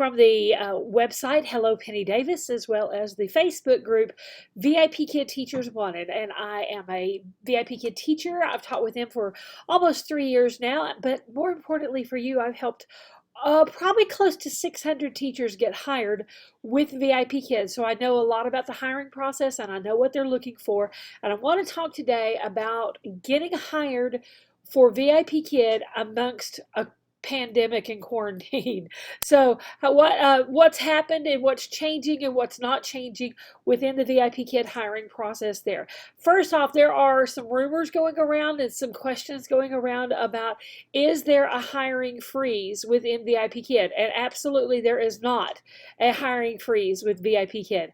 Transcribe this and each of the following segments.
from the website Hello Penny Davis, as well as the Facebook group VIPKid Teachers Wanted. And I am a VIPKid teacher. I've taught with them for almost 3 years now, but more importantly for you, I've helped probably close to 600 teachers get hired with VIPKid. So I know a lot about the hiring process and I know what they're looking for. And I want to talk today about getting hired for VIPKid amongst a pandemic and quarantine. So what's happened and what's changing and what's not changing within the VIPKid hiring process there. First off, there are some rumors going around and some questions going around about, is there a hiring freeze within VIPKid? And absolutely there is not a hiring freeze with VIPKid.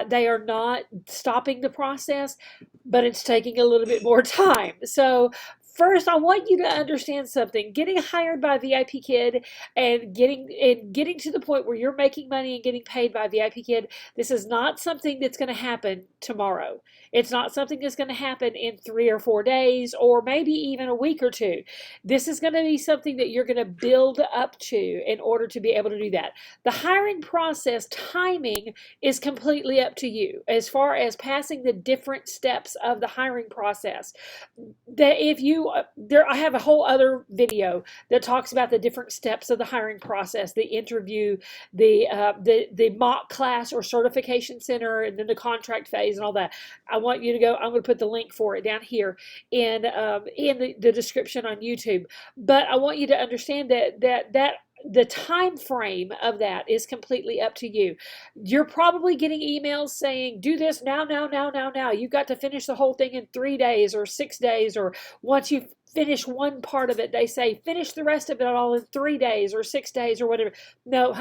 They are not stopping the process, but it's taking a little bit more time. So first, I want you to understand something. Getting hired by VIPKid and getting to the point where you're making money and getting paid by VIPKid, this is not something that's going to happen tomorrow. It's not something that's going to happen in 3 or 4 days or maybe even a week or two. This is going to be something that you're going to build up to in order to be able to do that. The hiring process timing is completely up to you as far as passing the different steps of the hiring process. That if you I have a whole other video that talks about the different steps of the hiring process, the interview, the mock class or certification center, and then the contract phase and all that. I want you to go. I'm going to put the link for it down here in the description on YouTube. But I want you to understand that the time frame of that is completely up to you. You're probably getting emails saying, do this now. You've got to finish the whole thing in 3 days or 6 days, or once you finish one part of it, they say finish the rest of it all in 3 days or 6 days or whatever. No,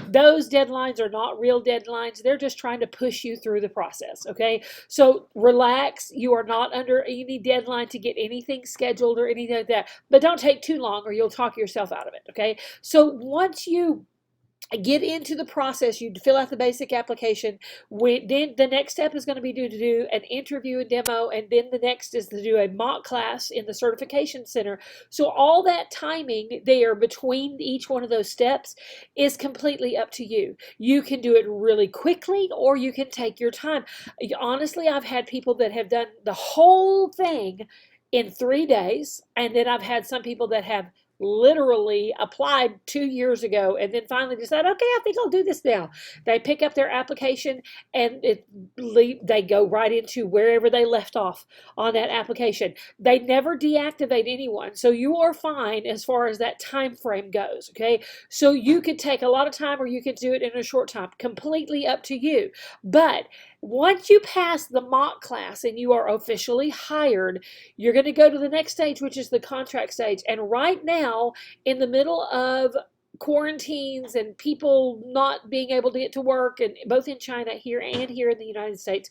those deadlines are not real deadlines. They're just trying to push you through the process, okay? So relax. You are not under any deadline to get anything scheduled or anything like that, but don't take too long or you'll talk yourself out of it, okay? So once you get into the process, you fill out the basic application. Then the next step is going to be to do an interview and demo, and then the next is to do a mock class in the certification center. So all that timing there between each one of those steps is completely up to you. You can do it really quickly or you can take your time. Honestly, I've had people that have done the whole thing in 3 days, and then I've had some people that have literally applied 2 years ago and then finally decide, okay, I think I'll do this now. They pick up their application and they go right into wherever they left off on that application. They never deactivate anyone, so you are fine as far as that time frame goes, okay? So you could take a lot of time or you could do it in a short time, completely up to you. But once you pass the mock class and you are officially hired, you're going to go to the next stage, which is the contract stage. And right now, in the middle of quarantines and people not being able to get to work, and both in China here and here in the United States,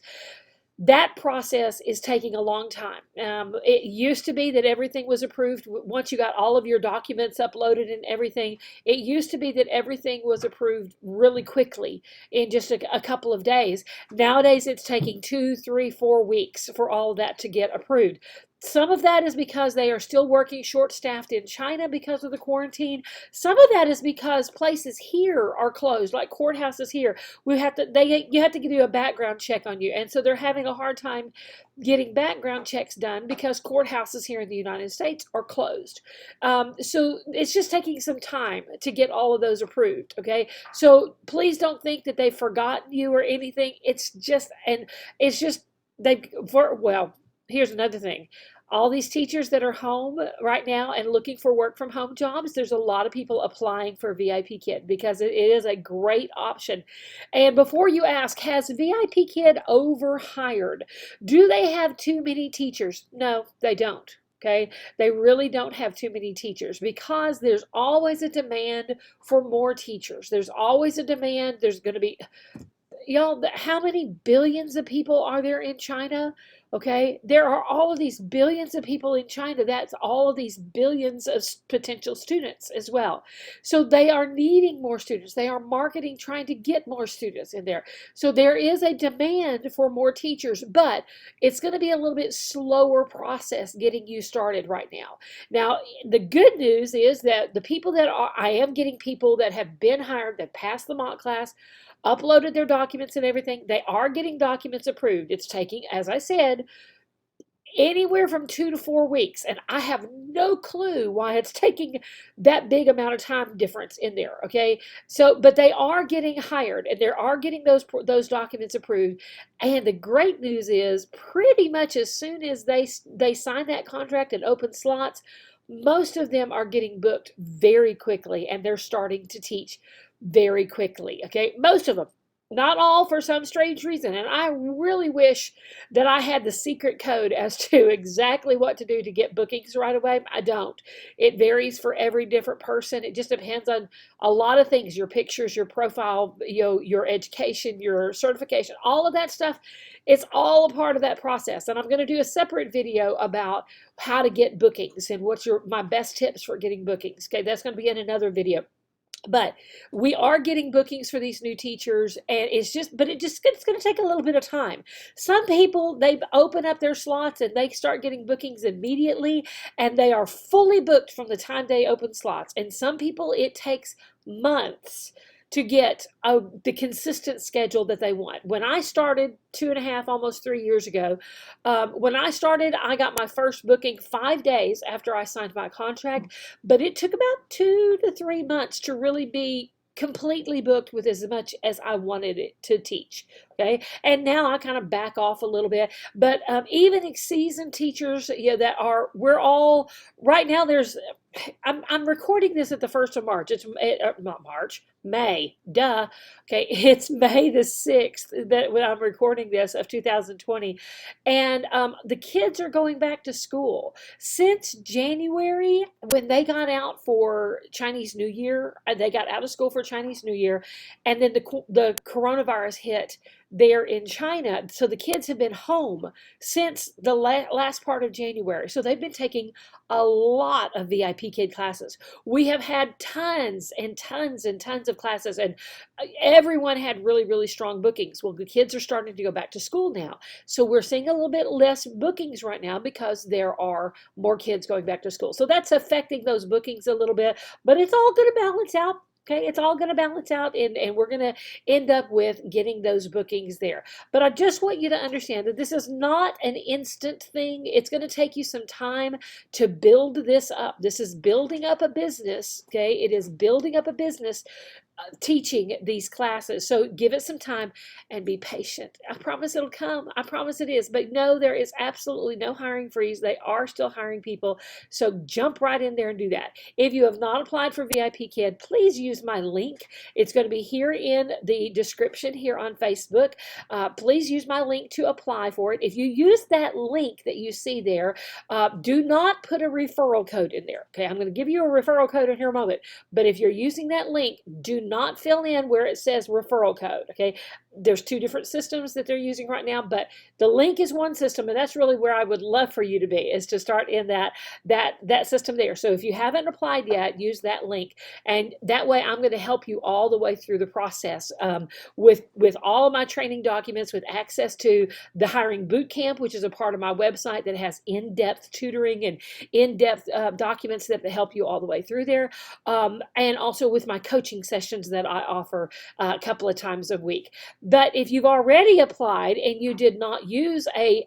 that process is taking a long time. It used to be that everything was approved once you got all of your documents uploaded and everything. It used to be that everything was approved really quickly in just a couple of days. Nowadays, it's taking 2, 3, 4 weeks for all of that to get approved. Some of that is because they are still working short-staffed in China because of the quarantine. Some of that is because places here are closed, like courthouses here. You have to do a background check on you, and so they're having a hard time getting background checks done because courthouses here in the United States are closed. So it's just taking some time to get all of those approved, okay? So please don't think that they've forgotten you or anything. Here's another thing. All these teachers that are home right now and looking for work from home jobs, there's a lot of people applying for VIPKid because it is a great option. And before you ask, has VIPKid overhired? Do they have too many teachers? No, they don't. Okay, they really don't have too many teachers because there's always a demand for more teachers. There's always a demand. There's going to be, y'all, how many billions of people are there in China? Okay, there are all of these billions of people in China. That's all of these billions of potential students as well. So they are needing more students. They are marketing, trying to get more students in there. So there is a demand for more teachers, but it's going to be a little bit slower process getting you started right now. Now, the good news is that the people that are, I am getting people that have been hired, that passed the mock class, uploaded their documents and everything. They are getting documents approved. It's taking, as I said, anywhere from 2 to 4 weeks, and I have no clue why it's taking that big amount of time difference in there. Okay, so but they are getting hired, and they are getting those documents approved. And the great news is, pretty much as soon as they sign that contract and open slots, most of them are getting booked very quickly, and they're starting to teach very quickly. Okay, most of them. Not all, for some strange reason. And I really wish that I had the secret code as to exactly what to do to get bookings right away. I don't. It varies for every different person. It just depends on a lot of things: your pictures, your profile, your education, your certification, all of that stuff. It's all a part of that process. And I'm going to do a separate video about how to get bookings and what's my best tips for getting bookings. Okay, that's going to be in another video. But we are getting bookings for these new teachers, and it's going to take a little bit of time. Some people, they open up their slots and they start getting bookings immediately, and they are fully booked from the time they open slots. And some people, it takes months to get the consistent schedule that they want. When I started 2.5, almost 3 years ago, when I started, I got my first booking 5 days after I signed my contract, but it took about 2 to 3 months to really be completely booked with as much as I wanted it to teach. Okay, and now I kind of back off a little bit, but even seasoned teachers, that are, we're all right now. I'm recording this at the 1st of March. It's not March, May. Duh. Okay, it's May the 6th that when I'm recording this of 2020, and the kids are going back to school. Since January, when they got out for Chinese New Year, they got out of school for Chinese New Year, and then the coronavirus hit there in China. So the kids have been home since the last part of January. So they've been taking a lot of VIPKid classes. We have had tons and tons and tons of classes, and everyone had really, really strong bookings. Well, the kids are starting to go back to school now. So we're seeing a little bit less bookings right now because there are more kids going back to school. So that's affecting those bookings a little bit, but it's all going to balance out. Okay, it's all going to balance out, and we're going to end up with getting those bookings there. But I just want you to understand that this is not an instant thing. It's going to take you some time to build this up. This is building up a business, okay? It is building up a business, teaching these classes. So give it some time and be patient. I promise it'll come. I promise it is. But no, there is absolutely no hiring freeze. They are still hiring people. So jump right in there and do that. If you have not applied for VIPKid, please use my link. It's going to be here in the description here on Facebook. Please use my link to apply for it. If you use that link that you see there, do not put a referral code in there. Okay, I'm going to give you a referral code in here in a moment. But if you're using that link, do not fill in where it says referral code. Okay, there's 2 different systems that they're using right now, but the link is one system, and that's really where I would love for you to be, is to start in that system there. So if you haven't applied yet, use that link, and that way I'm going to help you all the way through the process, with all of my training documents, with access to the hiring boot camp, which is a part of my website that has in-depth tutoring and in-depth documents that help you all the way through there, and also with my coaching sessions that I offer a couple of times a week. But if you've already applied and you did not use a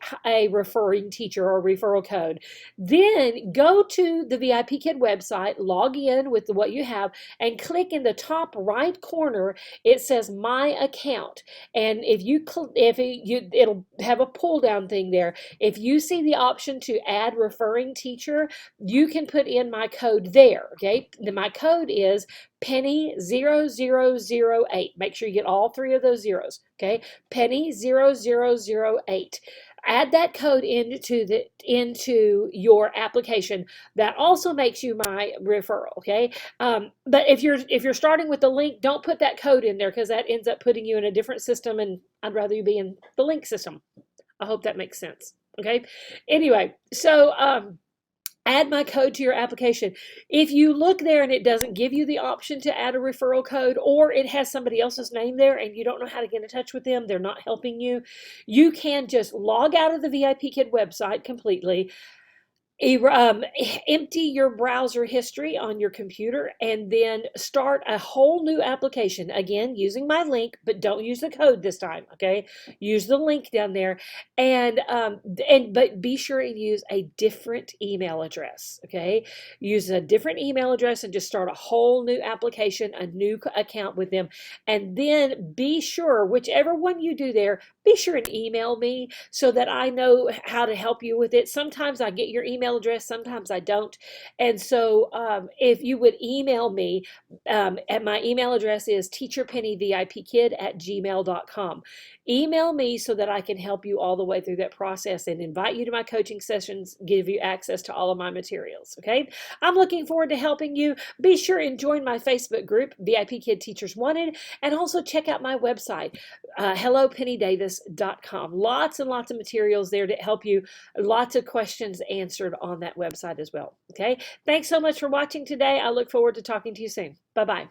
referring teacher or referral code, then go to the VIPKid website, log in with what you have, and click in the top right corner. It says My Account, and it'll have a pull down thing there. If you see the option to add referring teacher, you can put in my code there. Okay, my code is Penny 0008. Make sure you get all 3 of those zeros. Okay, Penny 0008. Add that code into your application. That also makes you my referral. Okay, but if you're starting with the link, don't put that code in there, because that ends up putting you in a different system, and I'd rather you be in the link system. I hope that makes sense. Okay. Anyway, so add my code to your application. If you look there and it doesn't give you the option to add a referral code, or it has somebody else's name there and you don't know how to get in touch with them, they're not helping you, you can just log out of the VIPKid website completely, empty your browser history on your computer, and then start a whole new application, again using my link, but don't use the code this time. Okay, use the link down there, and but be sure and use a different email address. Okay, use a different email address and just start a whole new application, a new account with them, and then be sure, whichever one you do there, be sure and email me so that I know how to help you with it. Sometimes I get your email address, sometimes I don't. And so if you would email me, and my email address is teacherpennyvipkid@gmail.com. Email me so that I can help you all the way through that process and invite you to my coaching sessions, give you access to all of my materials. Okay, I'm looking forward to helping you. Be sure and join my Facebook group, VIPKid Teachers Wanted, and also check out my website, hellopennydavis.com. Lots and lots of materials there to help you, lots of questions answered on that website as well. Okay, thanks so much for watching today. I look forward to talking to you soon. Bye-bye.